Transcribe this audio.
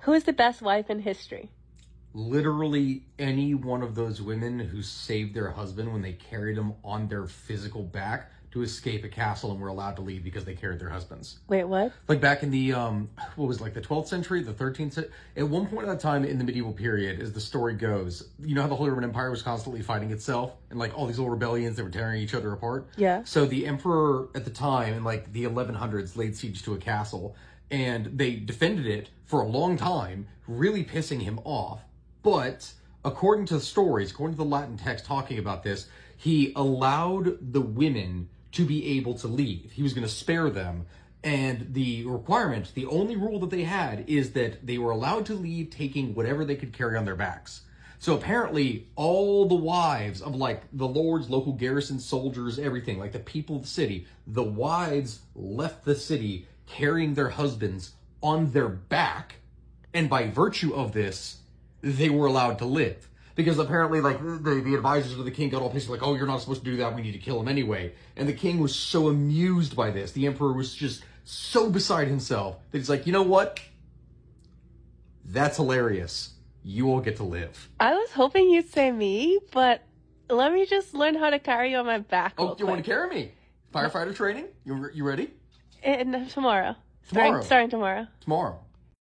Who is the best wife in history? Literally any one of those women who saved their husband when they carried him on their physical back to escape a castle and were allowed to leave because they carried their husbands. Wait, what? Like back in the, what was it, like the 12th century, the 13th century? At one point in that time in the medieval period, as the story goes, you know how the Holy Roman Empire was constantly fighting itself? And like all these little rebellions that were tearing each other apart? Yeah. So the emperor at the time, in like the 1100s, laid siege to a castle. And they defended it for a long time, really pissing him off. But according to the stories, according to the Latin text talking about this, he allowed the women to be able to leave. He was going to spare them. And the requirement, the only rule that they had is that they were allowed to leave taking whatever they could carry on their backs. So apparently all the wives of like the lords, local garrison soldiers, everything, like the people of the city, the wives left the city carrying their husbands on their back. And by virtue of this, they were allowed to live. Because apparently, like, the advisors of the king got all pissed, like, oh, you're not supposed to do that, we need to kill him anyway. And the king was so amused by this, the emperor was just so beside himself, that he's like, you know what? That's hilarious. You all get to live. I was hoping you'd say me, but let me just learn how to carry you on my back. Oh, you want to carry me? Firefighter training? You ready? And tomorrow. Tomorrow. Starting tomorrow. Tomorrow.